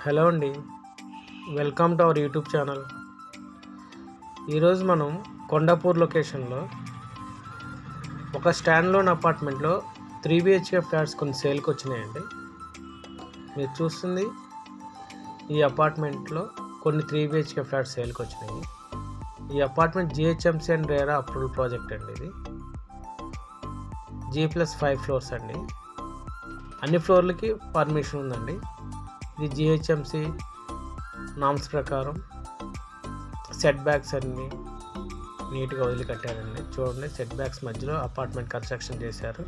Hello అండి, welcome to our YouTube channel. ఈరోజు మనం కొండాపూర్ లొకేషన్లో ఒక స్టాండ్లోన్ అపార్ట్మెంట్లో 3 BHK ఫ్లాట్స్ కొన్ని సేల్కి వచ్చినాయండి. మీరు చూస్తుంది ఈ అపార్ట్మెంట్లో కొన్ని 3 BHK ఫ్లాట్స్ సేల్కి వచ్చినాయి. ఈ apartment GHMC and RERA approval project అండి. ఇది G+5 ఫ్లోర్స్ అండి. అన్ని ఫ్లోర్లకి పర్మిషన్ ఉందండి. ఇది GHMC నామ్స్ ప్రకారం సెట్ బ్యాక్స్ అన్నీ నీట్గా వదిలి కట్టారండి. చూడండి, సెట్ బ్యాక్స్ మధ్యలో అపార్ట్మెంట్ కన్స్ట్రక్షన్ చేశారు.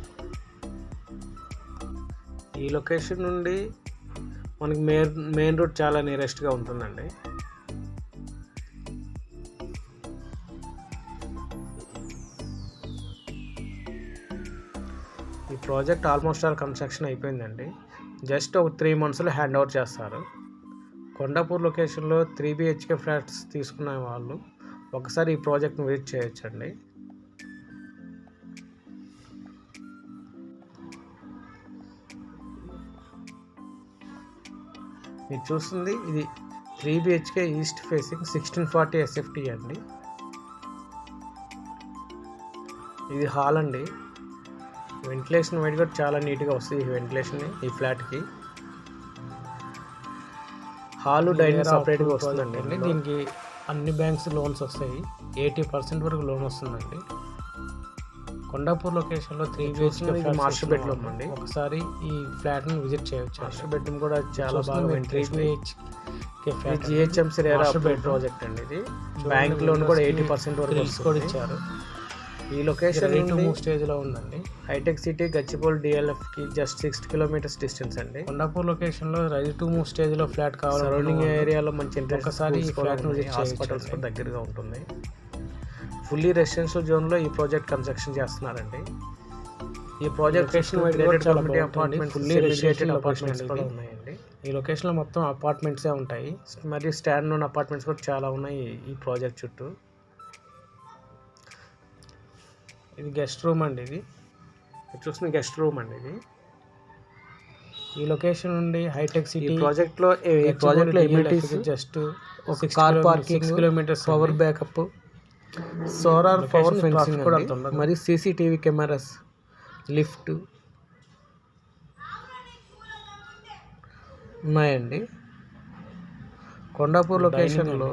ఈ లొకేషన్ నుండి మనకి మెయిన్ రోడ్ చాలా నియరెస్ట్గా ఉంటుందండి. ఈ ప్రాజెక్ట్ ఆల్మోస్ట్ ఆల్ కన్స్ట్రక్షన్ అయిపోయిందండి. జస్ట్ ఒక 3 monthsలో హ్యాండ్ ఓవర్ చేస్తారు. కొండాపూర్ లొకేషన్లో 3 BHK ఫ్లాట్స్ తీసుకున్న వాళ్ళు ఒకసారి ఈ ప్రాజెక్ట్ని విజిట్ చేయొచ్చండి. మీరు చూస్తుంది ఇది 3 BHK ఈస్ట్ ఫేసింగ్ 1640 SFT అండి. ఇది హాల్ అండి. వెంటిలేషన్ వైడ్ కూడా చాలా నీట్గా వస్తుంది. ఈ వెంటిలేషన్ ఈ ఫ్లాట్కి హాలు డైనింగ్ సపరేట్గా వస్తుందండి. దీనికి అన్ని బ్యాంక్స్ లోన్స్ వస్తాయి. 80% వరకు లోన్ వస్తుందండి. కొండాపూర్ లొకేషన్లో 3 BHK మాస్టర్ బెడ్రూమ్ అండి. ఒకసారి ఈ ఫ్లాట్ని విజిట్ చేయొచ్చు. మాస్టర్ బెడ్రూమ్ కూడా చాలా బాగా 3 BHK GHMC RERA approval project అండి. ఇది బ్యాంక్ లోన్ కూడా 80% వరకు కూడా ఇచ్చారు. ఈ లొకేషన్ రెడీ టు మూవ్ స్టేజ్లో ఉందండి. హైటెక్ సిటీ గచ్చిబౌలి DLFకి జస్ట్ 6 kilometers డిస్టెన్స్ అండి. కొండాపూర్ లొకేషన్లో రెడీ టు మూవ్ స్టేజ్లో ఫ్లాట్ కావాలి. సరౌండింగ్ ఏరియాలో మంచి ఇంట్రెస్ట్. ఒకసారి ఈ ఫ్లాట్ హాస్పిటల్స్ కూడా దగ్గరగా ఉంటుంది. ఫుల్లీ రెసిడెన్షియల్ జోన్లో ఈ ప్రాజెక్ట్ కన్స్ట్రక్షన్ చేస్తున్నారండి. ఈ ప్రాజెక్ట్ ఫుల్లీ రెసిడెన్షియల్ అపార్ట్మెంట్స్ కూడా ఉన్నాయండి. ఈ లొకేషన్లో మొత్తం అపార్ట్మెంట్సే ఉంటాయి. మరియు స్టాండ్ లోన్ అపార్ట్మెంట్స్ కూడా చాలా ఉన్నాయి ఈ ప్రాజెక్ట్ చుట్టూ. ఇది గెస్ట్ రూమ్ అండి. ఇది చూసిన గెస్ట్ రూమ్ అండి. ఇది ఈ లొకేషన్ నుండి హైటెక్ సిటీ ప్రాజెక్ట్లో ఎమ్యూనిటీస్ జస్ట్ ఒక car parking 6 kilometers power backup, solar power fencing కూడా మరి CCTV కెమెరాస్, లిఫ్ట్ ఉన్నాయండి. కొండాపూర్ లొకేషన్లో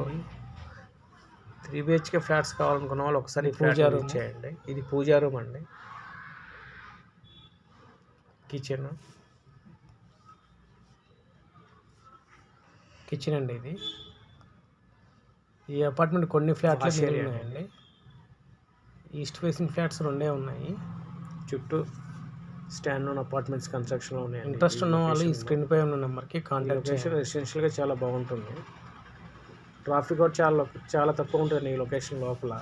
3 BHK ఫ్లాట్స్ కావాలనుకున్న వాళ్ళు ఒకసారి పూజా రూమ్ చేయండి. ఇది పూజా రూమ్ అండి. కిచెన్ అండి. ఇది ఈ అపార్ట్మెంట్ కొన్ని ఫ్లాట్స్ ఉన్నాయండి. ఈస్ట్ ఫేసింగ్ ఫ్లాట్స్ 2 ఉన్నాయి. చుట్టూ స్టాండ్ లోన్ అపార్ట్మెంట్స్ కన్స్ట్రక్షన్లో ఉన్నాయి. ఇంట్రెస్ట్ ఉన్న వాళ్ళు ఈ స్క్రీన్ పై ఉన్న నెంబర్కి కాంటాక్ట్ చేసి రెసిడెన్షియల్గా చాలా బాగుంటుంది. ట్రాఫిక్ కూడా చాలా తక్కువ ఉంటుంది ఈ లొకేషన్ లోపల.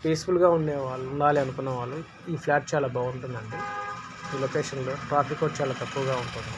పీస్ఫుల్గా ఉండాలి అనుకున్న వాళ్ళు ఈ ఫ్లాట్ చాలా బాగుంటుందండి. ఈ లొకేషన్లో ట్రాఫిక్ కూడా చాలా తక్కువగా ఉంటుంది.